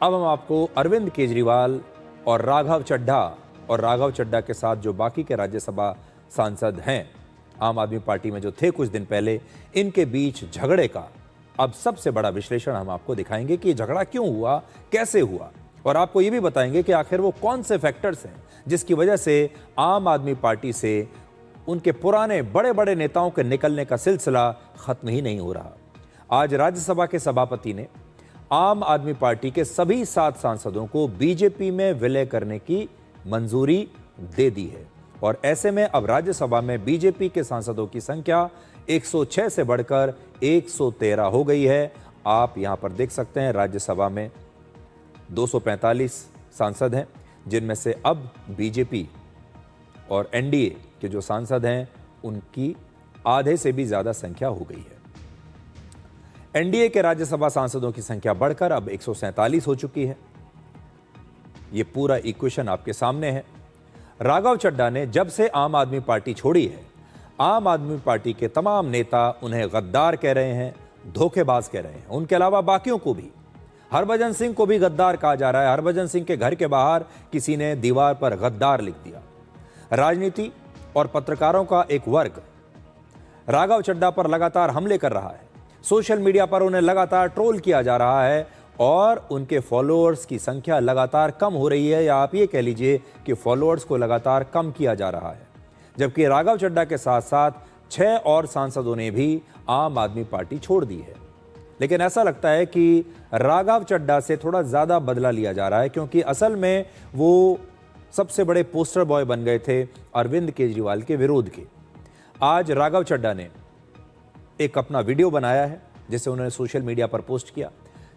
अब हम आपको अरविंद केजरीवाल और राघव चड्ढा के साथ जो बाकी के राज्यसभा सांसद हैं आम आदमी पार्टी में जो थे कुछ दिन पहले, इनके बीच झगड़े का अब सबसे बड़ा विश्लेषण हम आपको दिखाएंगे कि झगड़ा क्यों हुआ, कैसे हुआ, और आपको ये भी बताएंगे कि आखिर वो कौन से फैक्टर्स हैं जिसकी वजह से आम आदमी पार्टी से उनके पुराने बड़े बड़े नेताओं के निकलने का सिलसिला खत्म ही नहीं हो रहा। आज राज्यसभा के सभापति ने आम आदमी पार्टी के सभी 7 सांसदों को बीजेपी में विलय करने की मंजूरी दे दी है और ऐसे में अब राज्यसभा में बीजेपी के सांसदों की संख्या 106 से बढ़कर 113 हो गई है। आप यहां पर देख सकते हैं राज्यसभा में 245 सांसद हैं, जिनमें से अब बीजेपी और एनडीए के जो सांसद हैं उनकी आधे से भी ज्यादा संख्या हो गई है। एनडीए के राज्यसभा सांसदों की संख्या बढ़कर अब 147 हो चुकी है। यह पूरा इक्वेशन आपके सामने है। राघव चड्ढा ने जब से आम आदमी पार्टी छोड़ी है, आम आदमी पार्टी के तमाम नेता उन्हें गद्दार कह रहे हैं, धोखेबाज कह रहे हैं। उनके अलावा बाकियों को भी, हरभजन सिंह को भी गद्दार कहा जा रहा है। हरभजन सिंह के घर के बाहर किसी ने दीवार पर गद्दार लिख दिया। राजनीति और पत्रकारों का एक वर्ग राघव चड्ढा पर लगातार हमले कर रहा है। सोशल मीडिया पर उन्हें लगातार ट्रोल किया जा रहा है और उनके फॉलोअर्स की संख्या लगातार कम हो रही है, या आप ये कह लीजिए कि फॉलोअर्स को लगातार कम किया जा रहा है। जबकि राघव चड्ढा के साथ साथ 6 और सांसदों ने भी आम आदमी पार्टी छोड़ दी है। लेकिन ऐसा लगता है कि राघव चड्ढा से थोड़ा ज्यादा बदला लिया जा रहा है, क्योंकि असल में वो सबसे बड़े पोस्टर बॉय बन गए थे अरविंद केजरीवाल के विरोध के। आज राघव चड्ढा ने एक अपना वीडियो बनाया है जिसे उन्होंने सोशल मीडिया पर पोस्ट किया,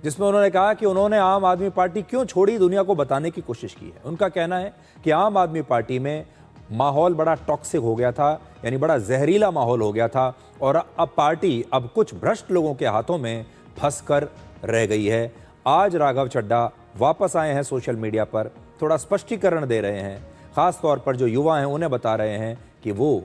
जिसमें उन्होंने कहा कि उन्होंने आम आदमी पार्टी क्यों छोड़ी, दुनिया को बताने की कोशिश की है। उनका कहना है कि आम आदमी पार्टी में माहौल बड़ा टॉक्सिक हो गया था, यानी बड़ा जहरीला माहौल हो गया था, और अब पार्टी अब कुछ भ्रष्ट लोगों के हाथों में फंस कर रह गई है। आज राघव चड्ढा वापस आए हैं सोशल मीडिया पर, थोड़ा स्पष्टीकरण दे रहे हैं। खास तौर पर जो युवा हैं उन्हें बता रहे हैं कि वो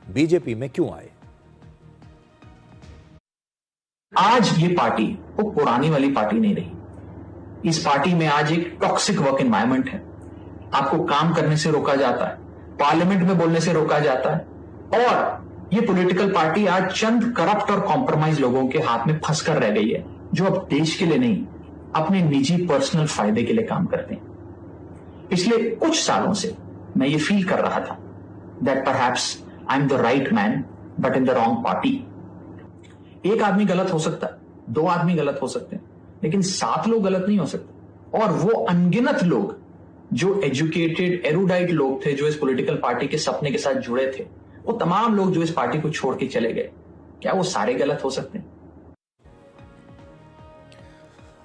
बीजेपी में क्यों आए। आज ये पार्टी वो पुरानी वाली पार्टी नहीं रही। इस पार्टी में आज एक टॉक्सिक वर्क एनवायरनमेंट है। आपको काम करने से रोका जाता है, पार्लियामेंट में बोलने से रोका जाता है, और ये पॉलिटिकल पार्टी आज चंद करप्ट और कॉम्प्रोमाइज लोगों के हाथ में फंसकर रह गई है, जो अब देश के लिए नहीं, अपने निजी पर्सनल फायदे के लिए काम करते हैं। पिछले कुछ सालों से मैं ये फील कर रहा था that perhaps I am the right man but in the wrong party. एक आदमी गलत हो सकता है, 2 आदमी गलत हो सकते हैं, लेकिन 7 लोग गलत नहीं हो सकते। और वो अनगिनत लोग जो एजुकेटेड एरुडाइट लोग थे, जो इस पॉलिटिकल पार्टी के सपने के साथ जुड़े थे, वो तमाम लोग जो इस पार्टी को छोड़ के चले गए, क्या वो सारे गलत हो सकते हैं?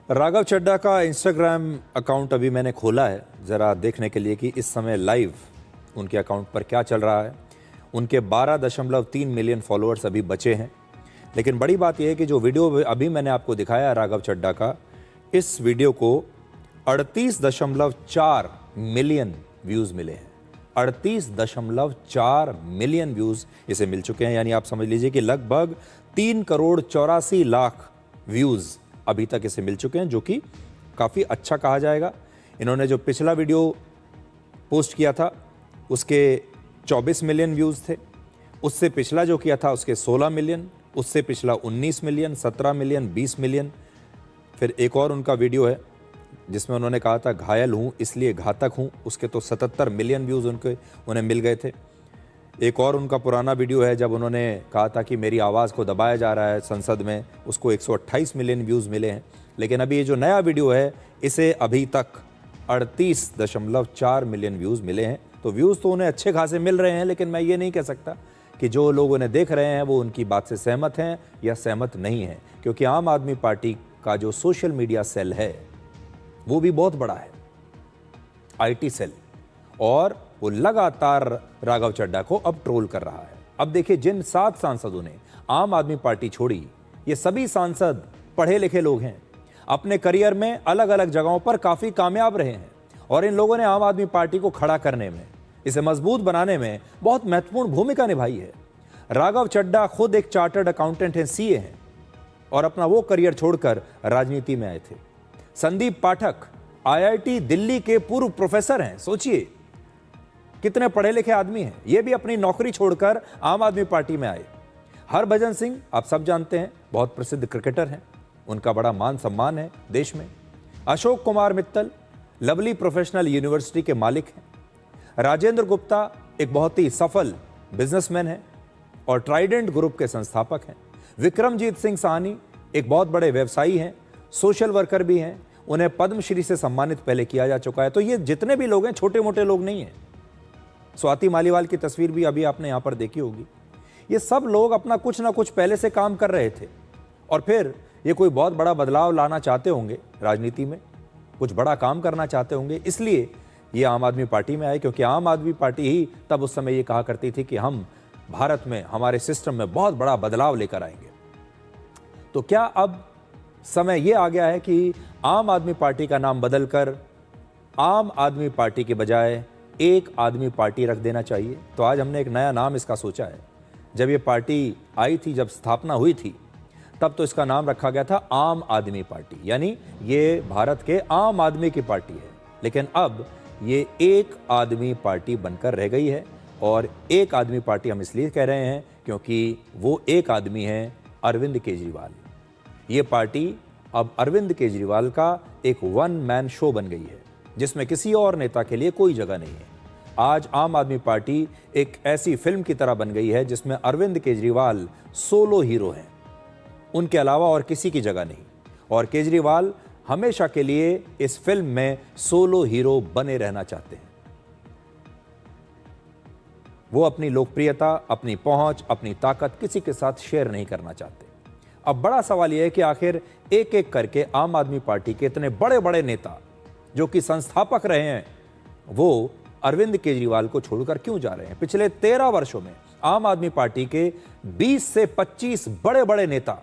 राघव चड्ढा का इंस्टाग्राम अकाउंट अभी मैंने खोला है जरा देखने के लिए कि इस समय लाइव उनके अकाउंट पर क्या चल रहा है। उनके 12.3 मिलियन फॉलोअर्स अभी बचे हैं। लेकिन बड़ी बात यह है कि जो वीडियो अभी मैंने आपको दिखाया राघव चड्ढा का, इस वीडियो को 38.4 मिलियन व्यूज मिले हैं। 38.4 मिलियन व्यूज इसे मिल चुके हैं, यानी आप समझ लीजिए कि लगभग 3,84,00,000 व्यूज अभी तक इसे मिल चुके हैं, जो कि काफी अच्छा कहा जाएगा। इन्होंने जो पिछला वीडियो पोस्ट किया था उसके 24 मिलियन व्यूज थे, उससे पिछला जो किया था उसके 16 मिलियन, उससे पिछला 19 मिलियन, 17 मिलियन, 20 मिलियन। फिर एक और उनका वीडियो है जिसमें उन्होंने कहा था घायल हूं इसलिए घातक हूं, उसके तो 77 मिलियन व्यूज उन्हें मिल गए थे। एक और उनका पुराना वीडियो है जब उन्होंने कहा था कि मेरी आवाज़ को दबाया जा रहा है संसद में, उसको 128 मिलियन व्यूज़ मिले हैं। लेकिन अभी ये जो नया वीडियो है इसे अभी तक 38.4 मिलियन व्यूज़ मिले हैं। तो व्यूज़ तो उन्हें अच्छे खासे मिल रहे हैं, लेकिन मैं ये नहीं कह सकता कि जो लोग उन्हें देख रहे हैं वो उनकी बात से सहमत हैं या सहमत नहीं हैं, क्योंकि आम आदमी पार्टी का जो सोशल मीडिया सेल है वो भी बहुत बड़ा है, IT सेल, और वो लगातार राघव चड्ढा को अब ट्रोल कर रहा है। अब देखिए, जिन 7 सांसदों ने आम आदमी पार्टी छोड़ी, ये सभी सांसद पढ़े लिखे लोग हैं, अपने करियर में अलग अलग जगहों पर काफी कामयाब रहे हैं, और इन लोगों ने आम आदमी पार्टी को खड़ा करने में, इसे मजबूत बनाने में बहुत महत्वपूर्ण भूमिका निभाई है। राघव चड्ढा खुद एक चार्टर्ड अकाउंटेंट हैं, CA हैं, और अपना वो करियर छोड़कर राजनीति में आए थे। संदीप पाठक आईआईटी दिल्ली के पूर्व प्रोफेसर हैं। सोचिए कितने पढ़े लिखे आदमी हैं। ये भी अपनी नौकरी छोड़कर आम आदमी पार्टी में आए। हरभजन सिंह आप सब जानते हैं, बहुत प्रसिद्ध क्रिकेटर हैं, उनका बड़ा मान सम्मान है देश में। Ashok Kumar Mittal lovely professional university के मालिक हैं। राजेंद्र गुप्ता एक बहुत ही सफल बिजनेसमैन हैं और ट्राइडेंट ग्रुप के संस्थापक हैं। विक्रमजीत सिंह साहनी एक बहुत बड़े व्यवसायी हैं, सोशल वर्कर भी हैं, उन्हें पद्मश्री से सम्मानित पहले किया जा चुका है। तो ये जितने भी लोग हैं छोटे मोटे लोग नहीं हैं। स्वाति मालीवाल की तस्वीर भी अभी आपने यहां पर देखी होगी। ये सब लोग अपना कुछ ना कुछ पहले से काम कर रहे थे और फिर ये कोई बहुत बड़ा बदलाव लाना चाहते होंगे, राजनीति में कुछ बड़ा काम करना चाहते होंगे, इसलिए ये आम आदमी पार्टी में आए। क्योंकि आम आदमी पार्टी ही तब उस समय ये कहा करती थी कि हम भारत में हमारे सिस्टम में बहुत बड़ा बदलाव लेकर आएंगे। तो क्या अब समय ये आ गया है कि आम आदमी पार्टी का नाम बदलकर आम आदमी पार्टी के बजाय एक आदमी पार्टी रख देना चाहिए? तो आज हमने एक नया नाम इसका सोचा है। जब ये पार्टी आई थी, जब स्थापना हुई थी, तब तो इसका नाम रखा गया था आम आदमी पार्टी, यानी ये भारत के आम आदमी की पार्टी है। लेकिन अब ये एक आदमी पार्टी बनकर रह गई है। और एक आदमी पार्टी हम इसलिए कह रहे हैं क्योंकि वो एक आदमी है अरविंद केजरीवाल। ये पार्टी अब अरविंद केजरीवाल का एक वन मैन शो बन गई है, जिसमें किसी और नेता के लिए कोई जगह नहीं है। आज आम आदमी पार्टी एक ऐसी फिल्म की तरह बन गई है जिसमें अरविंद केजरीवाल सोलो हीरो हैं, उनके अलावा और किसी की जगह नहीं। और केजरीवाल हमेशा के लिए इस फिल्म में सोलो हीरो बने रहना चाहते हैं। वो अपनी लोकप्रियता, अपनी पहुंच, अपनी ताकत किसी के साथ शेयर नहीं करना चाहते। अब बड़ा सवाल यह है कि आखिर एक एक करके आम आदमी पार्टी के इतने बड़े बड़े नेता जो कि संस्थापक रहे हैं, वो अरविंद केजरीवाल को छोड़कर क्यों जा रहे हैं? पिछले 13 वर्षों में आम आदमी पार्टी के 20 से 25 बड़े बड़े नेता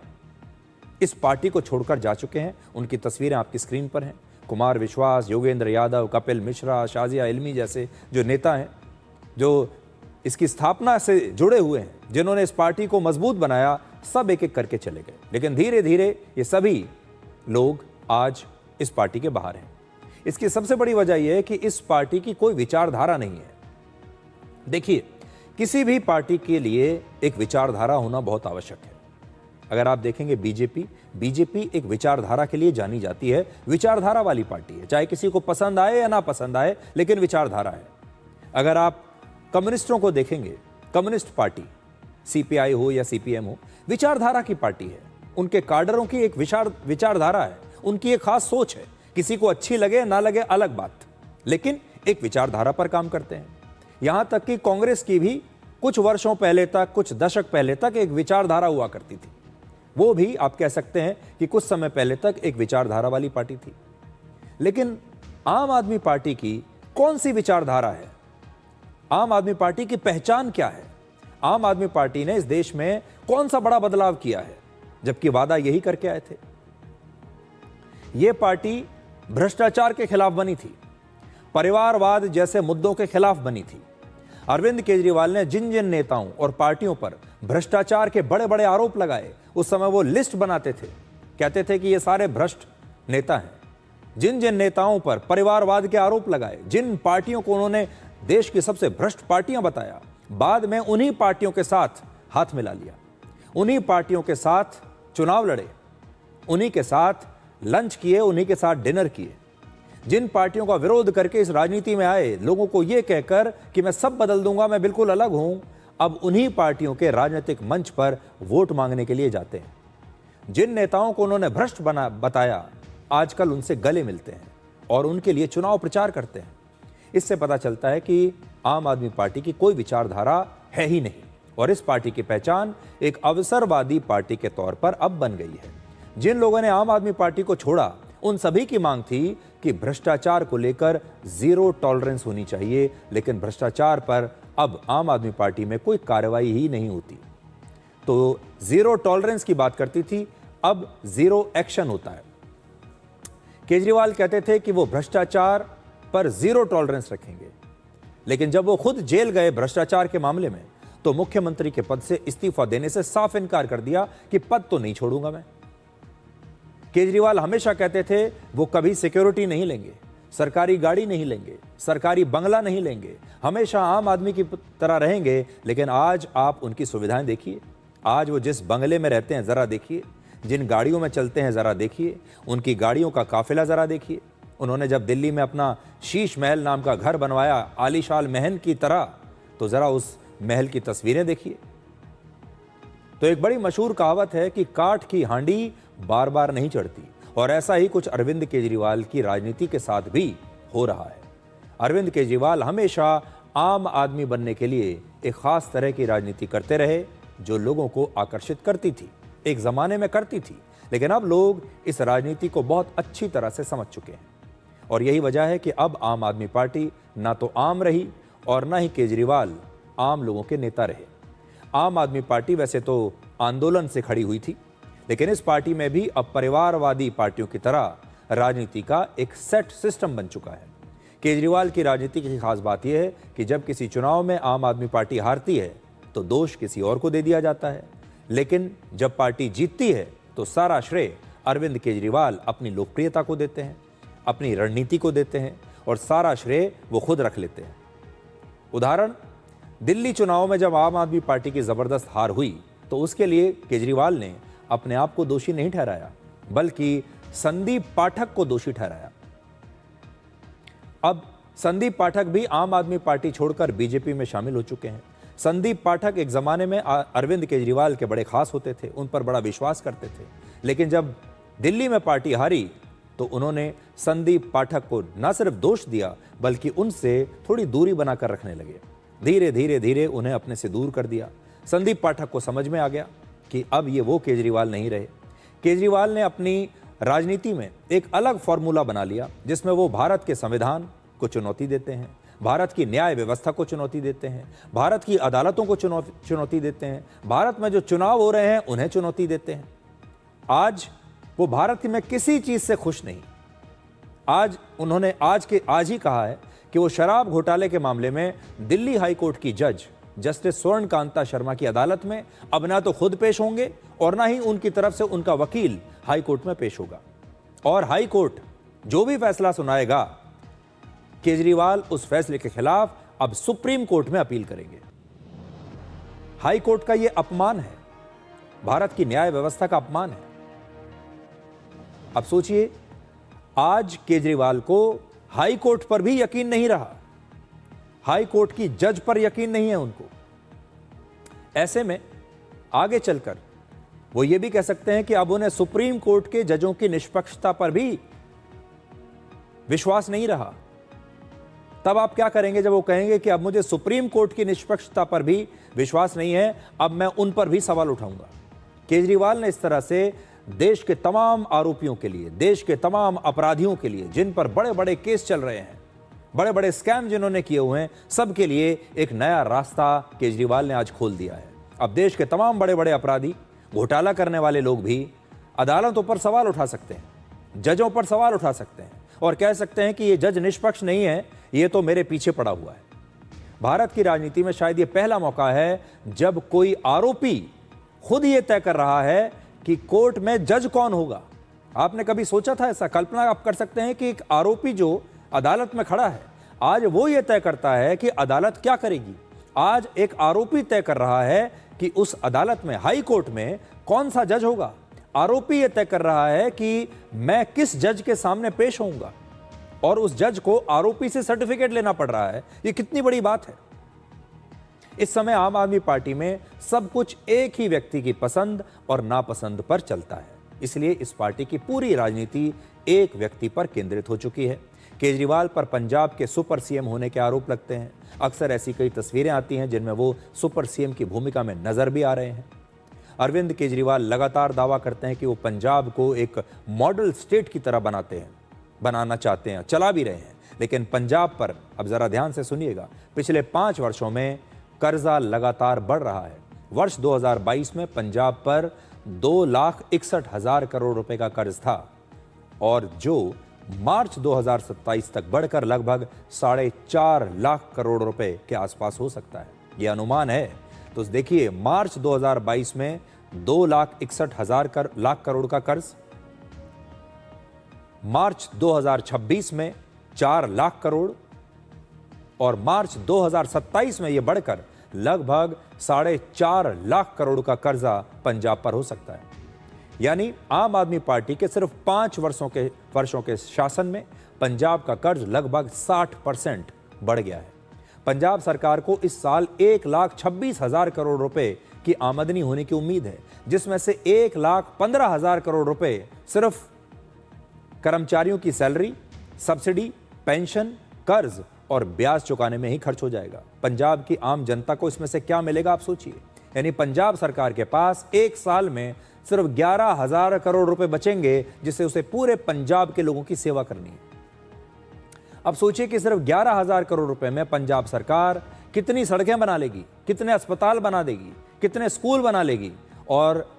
इस पार्टी को छोड़कर जा चुके हैं। उनकी तस्वीरें आपकी स्क्रीन पर हैं। कुमार विश्वास, योगेंद्र यादव, कपिल मिश्रा, शाजिया इल्मी जैसे जो नेता हैं, जो इसकी स्थापना से जुड़े हुए हैं, जिन्होंने इस पार्टी को मजबूत बनाया, सब एक एक करके चले गए। लेकिन धीरे धीरे ये सभी लोग आज इस पार्टी के बाहर हैं। इसकी सबसे बड़ी वजह यह है कि इस पार्टी की कोई विचारधारा नहीं है। देखिए, किसी भी पार्टी के लिए एक विचारधारा होना बहुत आवश्यक है। अगर आप देखेंगे बीजेपी एक विचारधारा के लिए जानी जाती है, विचारधारा वाली पार्टी है, चाहे किसी को पसंद आए या ना पसंद आए, लेकिन विचारधारा है। अगर आप कम्युनिस्टों को देखेंगे, कम्युनिस्ट पार्टी सीपीआई हो या सीपीएम हो, विचारधारा की पार्टी है। उनके काडरों की एक विचारधारा है, उनकी एक खास सोच है। किसी को अच्छी लगे ना लगे अलग बात, लेकिन एक विचारधारा पर काम करते हैं। यहां तक कि कांग्रेस की भी कुछ वर्षों पहले तक, कुछ दशक पहले तक एक विचारधारा हुआ करती थी। वो भी आप कह सकते हैं कि कुछ समय पहले तक एक विचारधारा वाली पार्टी थी। लेकिन आम आदमी पार्टी की कौन सी विचारधारा है? आम आदमी पार्टी की पहचान क्या है? आम आदमी पार्टी ने इस देश में कौन सा बड़ा बदलाव किया है, जबकि वादा यही करके आए थे? यह पार्टी भ्रष्टाचार के खिलाफ बनी थी, परिवारवाद जैसे मुद्दों के खिलाफ बनी थी। अरविंद केजरीवाल ने जिन जिन नेताओं और पार्टियों पर भ्रष्टाचार के बड़े बड़े आरोप लगाए, उस समय वो लिस्ट बनाते थे, कहते थे कि ये सारे भ्रष्ट नेता हैं। जिन जिन नेताओं पर परिवारवाद के आरोप लगाए, जिन पार्टियों को उन्होंने देश की सबसे भ्रष्ट पार्टियां बताया, बाद में उन्हीं पार्टियों के साथ हाथ मिला लिया, उन्हीं पार्टियों के साथ चुनाव लड़े, उन्हीं के साथ लंच किए, उन्हीं के साथ डिनर किए। जिन पार्टियों का विरोध करके इस राजनीति में आए, लोगों को यह कहकर कि मैं सब बदल दूंगा, मैं बिल्कुल अलग हूं, अब उन्हीं पार्टियों के राजनीतिक मंच पर वोट मांगने के लिए जाते हैं। जिन नेताओं को उन्होंने भ्रष्ट बताया, आजकल उनसे गले मिलते हैं और उनके लिए चुनाव प्रचार करते हैं। इससे पता चलता है कि आम आदमी पार्टी की कोई विचारधारा है ही नहीं और इस पार्टी की पहचान एक अवसरवादी पार्टी के तौर पर अब बन गई है। जिन लोगों ने आम आदमी पार्टी को छोड़ा, उन सभी की मांग थी कि भ्रष्टाचार को लेकर जीरो टॉलरेंस होनी चाहिए, लेकिन भ्रष्टाचार पर अब आम आदमी पार्टी में कोई कार्रवाई ही नहीं होती। तो जीरो टॉलरेंस की बात करती थी, अब जीरो एक्शन होता है। केजरीवाल कहते थे कि वो भ्रष्टाचार पर जीरो टॉलरेंस रखेंगे, लेकिन जब वो खुद जेल गए भ्रष्टाचार के मामले में, तो मुख्यमंत्री के पद से इस्तीफा देने से साफ इनकार कर दिया कि पद तो नहीं छोड़ूंगा मैं। केजरीवाल हमेशा कहते थे वो कभी सिक्योरिटी नहीं लेंगे, सरकारी गाड़ी नहीं लेंगे, सरकारी बंगला नहीं लेंगे, हमेशा आम आदमी की तरह रहेंगे। लेकिन आज आप उनकी सुविधाएं देखिए, आज वो जिस बंगले में रहते हैं ज़रा देखिए, जिन गाड़ियों में चलते हैं ज़रा देखिए, उनकी गाड़ियों का काफिला ज़रा देखिए। उन्होंने जब दिल्ली में अपना शीश महल नाम का घर बनवाया आलीशान महल की तरह, तो ज़रा उस महल की तस्वीरें देखिए। तो एक बड़ी मशहूर कहावत है कि काठ की हांडी बार बार नहीं चढ़ती, और ऐसा ही कुछ अरविंद केजरीवाल की राजनीति के साथ भी हो रहा है। अरविंद केजरीवाल हमेशा आम आदमी बनने के लिए एक खास तरह की राजनीति करते रहे, जो लोगों को आकर्षित करती थी, एक जमाने में करती थी। लेकिन अब लोग इस राजनीति को बहुत अच्छी तरह से समझ चुके हैं, और यही वजह है कि अब आम आदमी पार्टी ना तो आम रही और ना ही केजरीवाल आम लोगों के नेता रहे। आम आदमी पार्टी वैसे तो आंदोलन से खड़ी हुई थी, लेकिन इस पार्टी में भी अब परिवारवादी पार्टियों की तरह राजनीति का एक सेट सिस्टम बन चुका है। केजरीवाल की राजनीति की खास बात यह है कि जब किसी चुनाव में आम आदमी पार्टी हारती है तो दोष किसी और को दे दिया जाता है, लेकिन जब पार्टी जीतती है तो सारा श्रेय अरविंद केजरीवाल अपनी लोकप्रियता को देते हैं, अपनी रणनीति को देते हैं, और सारा श्रेय वो खुद रख लेते हैं। उदाहरण, दिल्ली चुनाव में जब आम आदमी पार्टी की जबरदस्त हार हुई तो उसके लिए केजरीवाल ने अपने आप को दोषी नहीं ठहराया, बल्कि संदीप पाठक को दोषी ठहराया। अब संदीप पाठक भी आम आदमी पार्टी छोड़कर बीजेपी में शामिल हो चुके हैं। संदीप पाठक एक जमाने में अरविंद केजरीवाल के बड़े खास होते थे, उन पर बड़ा विश्वास करते थे, लेकिन जब दिल्ली में पार्टी हारी तो उन्होंने संदीप पाठक को न सिर्फ दोष दिया बल्कि उनसे थोड़ी दूरी बनाकर रखने लगे। धीरे धीरे धीरे उन्हें अपने से दूर कर दिया। संदीप पाठक को समझ में आ गया कि अब ये वो केजरीवाल नहीं रहे। केजरीवाल ने अपनी राजनीति में एक अलग फॉर्मूला बना लिया, जिसमें वो भारत के संविधान को चुनौती देते हैं, भारत की न्याय व्यवस्था को चुनौती देते हैं, भारत की अदालतों को चुनौती देते हैं, भारत में जो चुनाव हो रहे हैं उन्हें चुनौती देते हैं। आज वो भारत में किसी चीज से खुश नहीं। आज उन्होंने आज ही कहा है कि वो शराब घोटाले के मामले में दिल्ली हाई कोर्ट की जज जस्टिस स्वर्ण कांता शर्मा की अदालत में अब ना तो खुद पेश होंगे और ना ही उनकी तरफ से उनका वकील हाई कोर्ट में पेश होगा। और हाई कोर्ट जो भी फैसला सुनाएगा, केजरीवाल उस फैसले के खिलाफ अब सुप्रीम कोर्ट में अपील करेंगे। हाई कोर्ट का यह अपमान है, भारत की न्याय व्यवस्था का अपमान है। अब सोचिए, आज केजरीवाल को हाई कोर्ट पर भी यकीन नहीं रहा, हाई कोर्ट की जज पर यकीन नहीं है उनको। ऐसे में आगे चलकर वो ये भी कह सकते हैं कि अब उन्हें सुप्रीम कोर्ट के जजों की निष्पक्षता पर भी विश्वास नहीं रहा। तब आप क्या करेंगे जब वो कहेंगे कि अब मुझे सुप्रीम कोर्ट की निष्पक्षता पर भी विश्वास नहीं है, अब मैं उन पर भी सवाल उठाऊंगा। केजरीवाल ने इस तरह से देश के तमाम आरोपियों के लिए, देश के तमाम अपराधियों के लिए, जिन पर बड़े बड़े केस चल रहे हैं, बड़े बड़े स्कैम जिन्होंने किए हुए हैं, सबके लिए एक नया रास्ता केजरीवाल ने आज खोल दिया है। अब देश के तमाम बड़े बड़े अपराधी, घोटाला करने वाले लोग भी अदालतों पर सवाल उठा सकते हैं, जजों पर सवाल उठा सकते हैं और कह सकते हैं कि ये जज निष्पक्ष नहीं है, ये तो मेरे पीछे पड़ा हुआ है। भारत की राजनीति में शायद ये पहला मौका है जब कोई आरोपी खुद ये तय कर रहा है कि कोर्ट में जज कौन होगा। आपने कभी सोचा था ऐसा? कल्पना आप कर सकते हैं कि एक आरोपी जो अदालत में खड़ा है, आज वो ये तय करता है कि अदालत क्या करेगी। आज एक आरोपी तय कर रहा है कि उस अदालत में, हाई कोर्ट में कौन सा जज होगा। आरोपी ये तय कर रहा है कि मैं किस जज के सामने पेश होऊंगा, और उस जज को आरोपी से सर्टिफिकेट लेना पड़ रहा है। ये कितनी बड़ी बात है। इस समय आम आदमी पार्टी में सब कुछ एक ही व्यक्ति की पसंद और नापसंद पर चलता है, इसलिए इस पार्टी की पूरी राजनीति एक व्यक्ति पर केंद्रित हो चुकी है। केजरीवाल पर पंजाब के सुपर सीएम होने के आरोप लगते हैं। अक्सर ऐसी कई तस्वीरें आती हैं जिनमें वो सुपर सीएम की भूमिका में नजर भी आ रहे हैं। अरविंद केजरीवाल लगातार दावा करते हैं कि वो पंजाब को एक मॉडल स्टेट की तरह बनाना चाहते हैं, चला भी रहे हैं। लेकिन पंजाब पर अब जरा ध्यान से सुनिएगा, पिछले 5 वर्षों में कर्जा लगातार बढ़ रहा है। वर्ष 2022 में पंजाब पर 2,61,000 करोड़ रुपए का कर्ज था, और जो मार्च 2027 तक बढ़कर लगभग 4.5 लाख करोड़ रुपए के आसपास हो सकता है, यह अनुमान है। तो देखिए, मार्च 2022 में 2,61,000 लाख करोड़ का कर्ज, मार्च 2026 में 4 लाख करोड़ और मार्च 2027 में यह बढ़कर लगभग 4.5 लाख करोड़ का कर्जा पंजाब पर हो सकता है। यानी आम आदमी पार्टी के सिर्फ 5 वर्षों के शासन में पंजाब का कर्ज लगभग 60% बढ़ गया है। पंजाब सरकार को इस साल 1,26,000 करोड़ रुपए की आमदनी होने की उम्मीद है, जिसमें से 1,15,000 करोड़ रुपए सिर्फ कर्मचारियों की सैलरी, सब्सिडी, पेंशन, कर्ज और ब्याज चुकाने में ही खर्च हो जाएगा। पंजाब की आम जनता को इसमें से क्या मिलेगा, आप सोचिए। यानी पंजाब सरकार के पास एक साल में सिर्फ 11,000 करोड़ रुपए बचेंगे, जिससे उसे पूरे पंजाब के लोगों की सेवा करनी है। अब सोचिए कि सिर्फ 11,000 करोड़ रुपए में पंजाब सरकार कितनी सड़कें बना लेगी, कितने अस्पताल बना देगी, कितने स्कूल बना लेगी और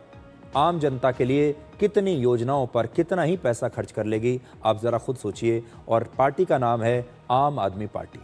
आम जनता के लिए कितनी योजनाओं पर कितना ही पैसा खर्च कर लेगी। आप जरा खुद सोचिए। और पार्टी का नाम है आम आदमी पार्टी।